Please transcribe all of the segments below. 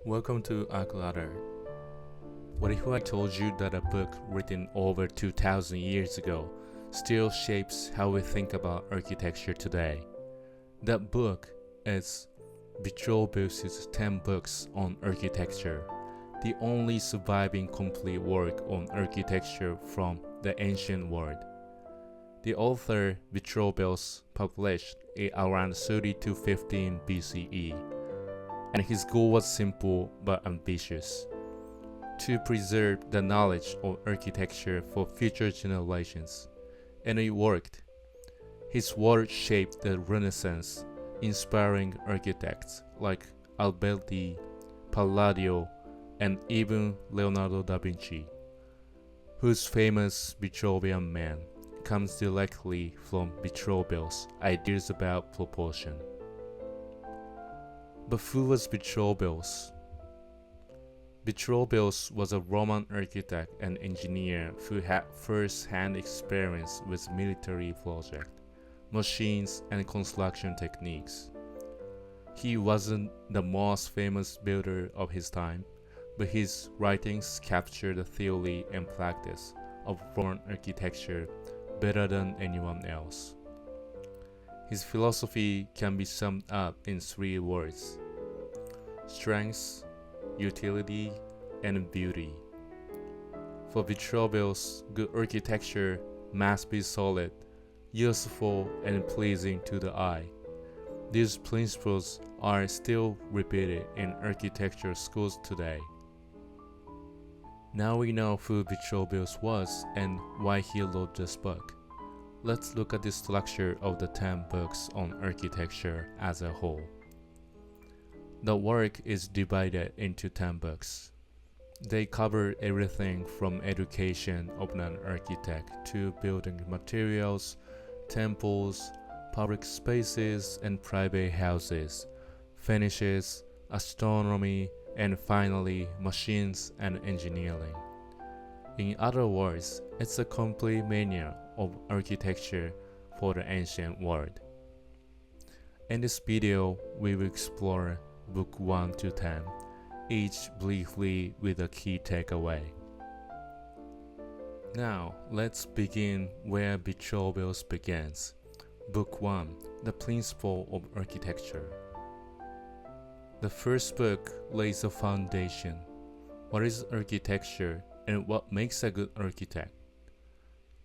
Welcome to ArchLadder. What if I told you that a book written over 2,000 years ago still shapes how we think about architecture today? That book is Vitruvius' 10 books on architecture, the only surviving complete work on architecture from the ancient world. The author Vitruvius published it around 30 to 15 BCE, and his goal was simple but ambitious: to preserve the knowledge of architecture for future generations. And it worked. His work shaped the Renaissance, inspiring architects like Alberti, Palladio, and even Leonardo da Vinci, whose famous Vitruvian Man comes directly from Vitruvius' ideas about proportion. But who was Vitruvius? Vitruvius was a Roman architect and engineer who had first-hand experience with military projects, machines, and construction techniques. He wasn't the most famous builder of his time, but his writings capture the theory and practice of Roman architecture better than anyone else. His philosophy can be summed up in 3 words: strength, utility, and beauty. For Vitruvius, good architecture must be solid, useful, and pleasing to the eye. These principles are still repeated in architecture schools today. Now we know who Vitruvius was and why he wrote this book. Let's look at the structure of the 10 books on architecture as a whole. The work is divided into 10 books. They cover everything from education of an architect to building materials, temples, public spaces and private houses, finishes, astronomy, and finally machines and engineering. In other words, it's a complete manual of architecture for the ancient world. In this video, we will explore Book 1 to 10, each briefly with a key takeaway. Now, let's begin where Vitruvius begins. Book 1, The Principle of Architecture. The first book lays a foundation. What is architecture and what makes a good architect?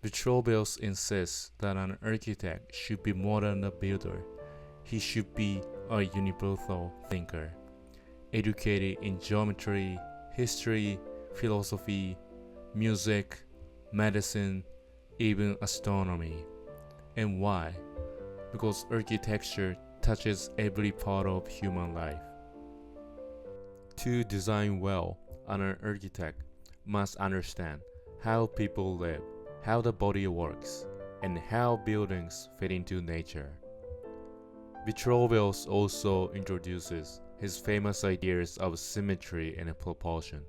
Vitruvius insists that an architect should be more than a builder. He should be a universal thinker, educated in geometry, history, philosophy, music, medicine, even astronomy. And why? Because architecture touches every part of human life. To design well, an architect must understand how people live, how the body works, and how buildings fit into nature. Vitruvius also introduces his famous ideas of symmetry and proportion.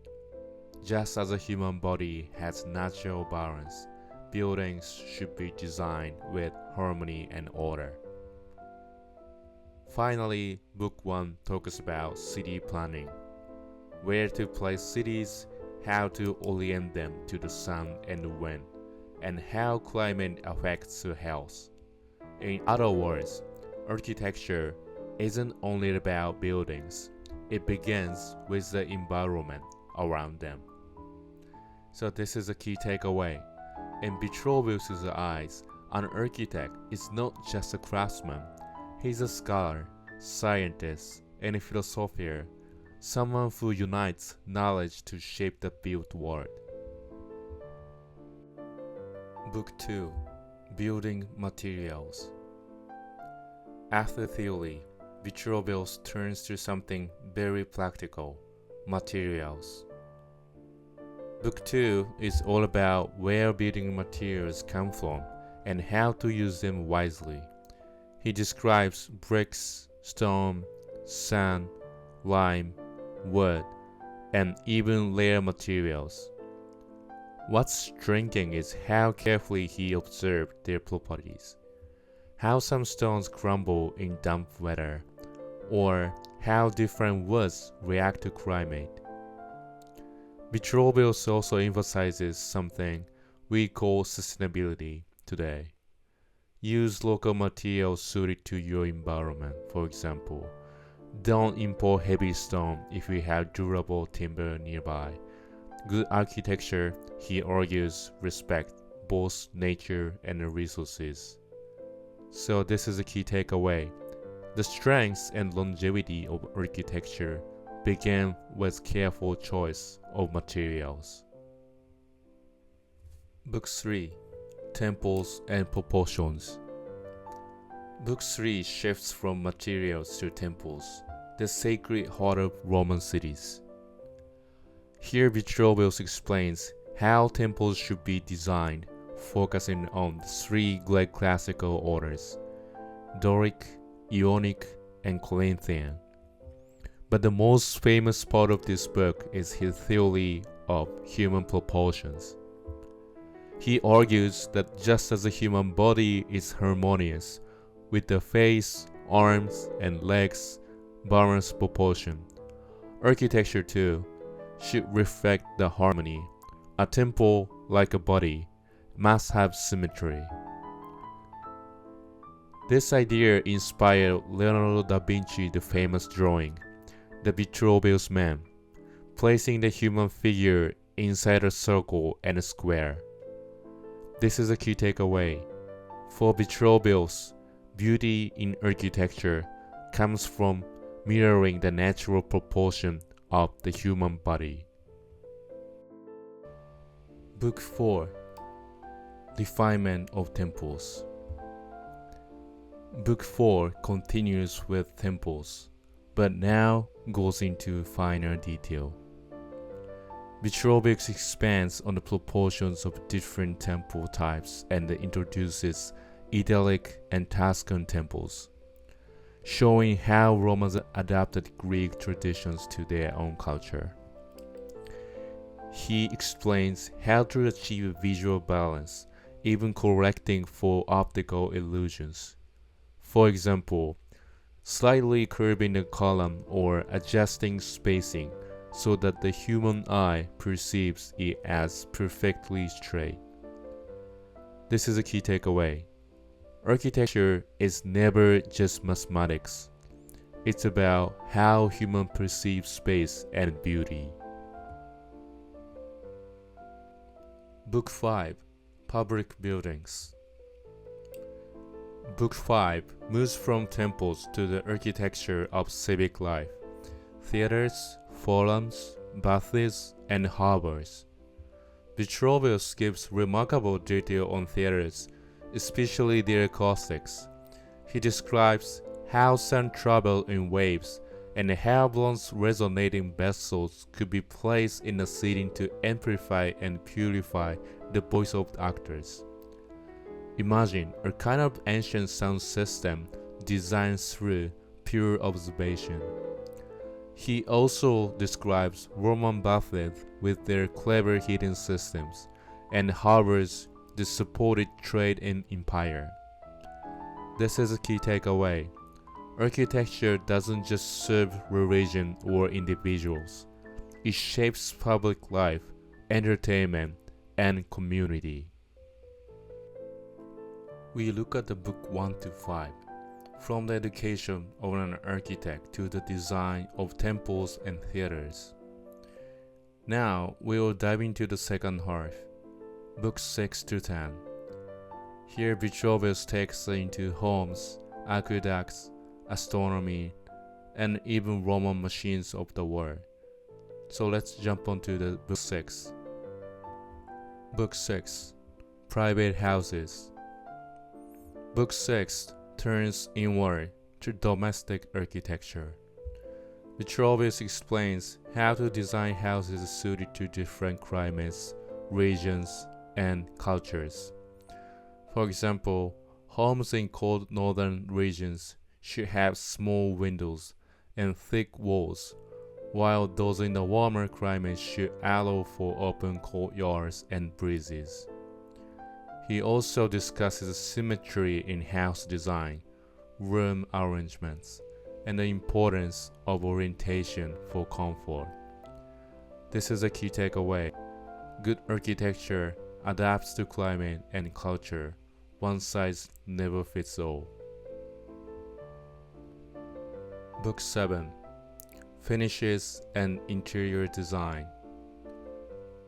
Just as a human body has natural balance, buildings should be designed with harmony and order. Finally, Book 1 talks about city planning, where to place cities, how to orient them to the sun and the wind, and how climate affects the health. In other words, architecture isn't only about buildings, it begins with the environment around them. So this is a key takeaway. In Vitruvius' eyes, an architect is not just a craftsman, he's a scholar, scientist, and a philosopher, someone who unites knowledge to shape the built world. Book 2, Building Materials. After theory, Vitruvius turns to something very practical: materials. Book 2 is all about where building materials come from and how to use them wisely. He describes bricks, stone, sand, lime, wood, and even layer materials. What's striking is how carefully he observed their properties. How some stones crumble in damp weather, or how different woods react to climate. Vitruvius also emphasizes something we call sustainability today. Use local materials suited to your environment, for example. Don't import heavy stone if you have durable timber nearby. Good architecture, he argues, respects both nature and the resources. So this is a key takeaway. The strength and longevity of architecture begin with careful choice of materials. Book 3. Temples and Proportions. Book 3 shifts from materials to temples, the sacred heart of Roman cities. Here Vitruvius explains how temples should be designed, focusing on the three Greek classical orders, Doric, Ionic, and Corinthian. But the most famous part of this book is his theory of human proportions. He argues that just as the human body is harmonious, with the face, arms, and legs balanced proportion, architecture too should reflect the harmony. A temple, like a body, must have symmetry. This idea inspired Leonardo da Vinci the famous drawing, The Vitruvius Man, placing the human figure inside a circle and a square. This is a key takeaway. For Vitruvius, beauty in architecture comes from mirroring the natural proportion of the human body. Book 4. Refinement of Temples. Book 4 continues with temples, but now goes into finer detail. Vitruvius expands on the proportions of different temple types and introduces Italic and Tuscan temples, showing how Romans adapted Greek traditions to their own culture. He explains how to achieve visual balance, even correcting for optical illusions. For example, slightly curving the column or adjusting spacing so that the human eye perceives it as perfectly straight. This is a key takeaway. Architecture is never just mathematics. It's about how humans perceive space and beauty. Book 5. Public Buildings. Book 5 moves from temples to the architecture of civic life, theaters, forums, baths, and harbors. Vitruvius gives remarkable detail on theaters, especially their acoustics. He describes how sound traveled in waves and how bronze resonating vessels could be placed in a setting to amplify and purify the voice of the actors. Imagine a kind of ancient sound system designed through pure observation. He also describes Roman baths with their clever heating systems and harbors that supported trade and empire. This is a key takeaway. Architecture doesn't just serve religion or individuals. It shapes public life, entertainment, and community. We look at the book 1 to 5, from the education of an architect to the design of temples and theaters. Now we will dive into the second half, books 6 to 10. Here Vitruvius takes us into homes, aqueducts, astronomy, and even Roman machines of the world. So let's jump onto the book 6. Book 6. Private Houses. Book 6 turns inward to domestic architecture. Vitruvius explains how to design houses suited to different climates, regions, and cultures. For example, homes in cold northern regions should have small windows and thick walls, while those in the warmer climates should allow for open courtyards and breezes. He also discusses symmetry in house design, room arrangements, and the importance of orientation for comfort. This is a key takeaway. Good architecture adapts to climate and culture. One size never fits all. Book 7. Finishes and Interior Design.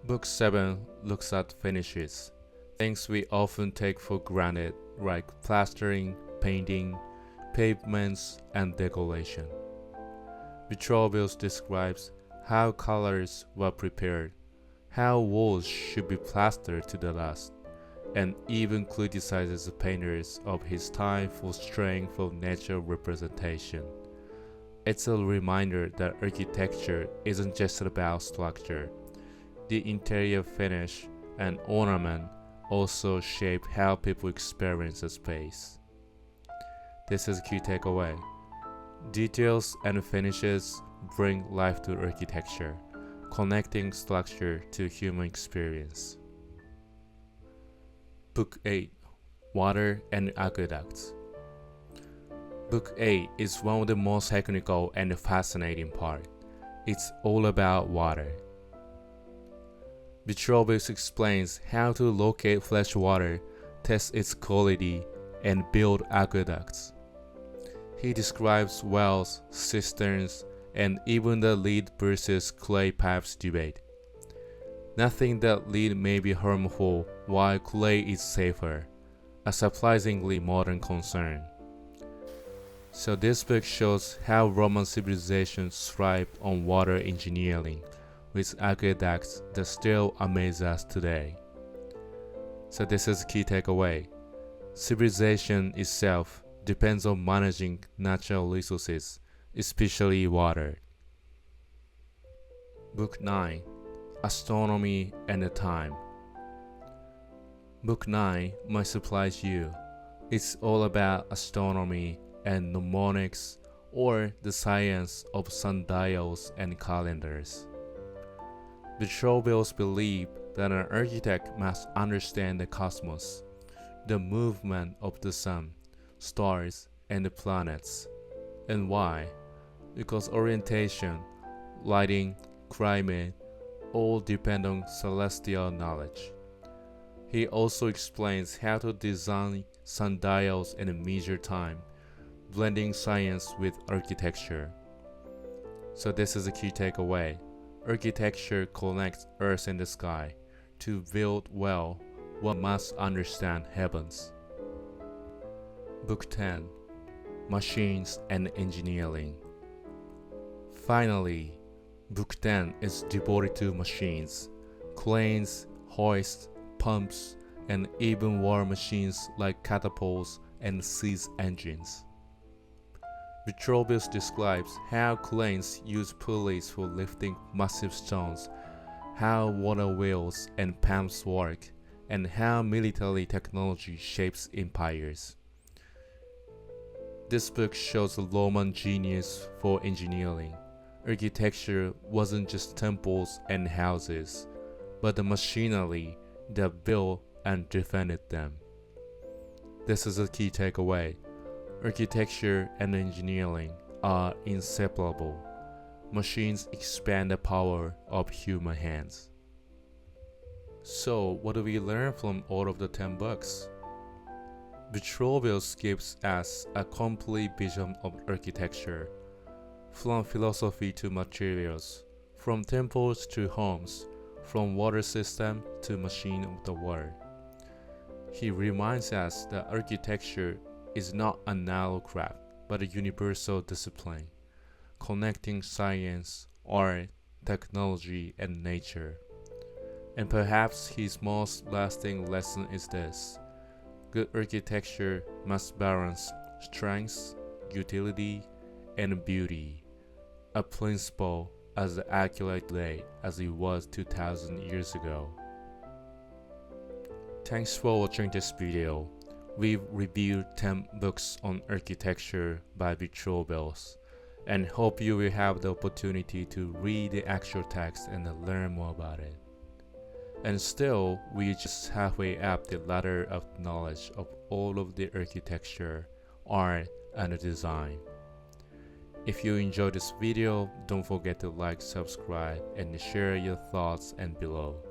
Book 7 looks at finishes, things we often take for granted, like plastering, painting, pavements, and decoration. Vitruvius describes how colors were prepared, how walls should be plastered to the last, and even criticizes the painters of his time for straying from natural representation. It's a reminder that architecture isn't just about structure. The interior finish and ornament also shape how people experience a space. This is a key takeaway. Details and finishes bring life to architecture, connecting structure to human experience. Book 8. Water and Aqueducts. Book 8 is one of the most technical and fascinating parts. It's all about water. Vitruvius explains how to locate fresh water, test its quality, and build aqueducts. He describes wells, cisterns, and even the lead versus clay pipes debate. Nothing that lead may be harmful while clay is safer, a surprisingly modern concern. So this book shows how Roman civilization thrived on water engineering, with aqueducts that still amaze us today. So this is a key takeaway. Civilization itself depends on managing natural resources, especially water. Book 9. Astronomy and the Time. Book 9 might surprise you. It's all about astronomy and mnemonics, or the science of sundials and calendars. Vitruvius believed that an architect must understand the cosmos, the movement of the sun, stars, and the planets. And why? Because orientation, lighting, climate, all depend on celestial knowledge. He also explains how to design sundials and measure time, blending science with architecture. So this is a key takeaway. Architecture connects earth and the sky. To build well, one must understand heavens. Book 10. Machines and Engineering. Finally, Book 10 is devoted to machines, cranes, hoists, pumps, and even war machines like catapults and siege engines. Vitruvius describes how cranes use pulleys for lifting massive stones, how water wheels and pumps work, and how military technology shapes empires. This book shows the Roman genius for engineering. Architecture wasn't just temples and houses, but the machinery that built and defended them. This is a key takeaway. Architecture and engineering are inseparable. Machines expand the power of human hands. So, what do we learn from all of the 10 books? Vitruvius gives us a complete vision of architecture, from philosophy to materials, from temples to homes, from water system to machine of the world. He reminds us that architecture is not a narrow craft, but a universal discipline, connecting science, art, technology, and nature. And perhaps his most lasting lesson is this: good architecture must balance strength, utility, and beauty, a principle as accurate today as it was 2,000 years ago. Thanks for watching this video. We've reviewed 10 books on architecture by Vitruvius, and hope you will have the opportunity to read the actual text and learn more about it. And still, we're just halfway up the ladder of knowledge of all of the architecture, art, and design. If you enjoyed this video, don't forget to like, subscribe, and share your thoughts and below.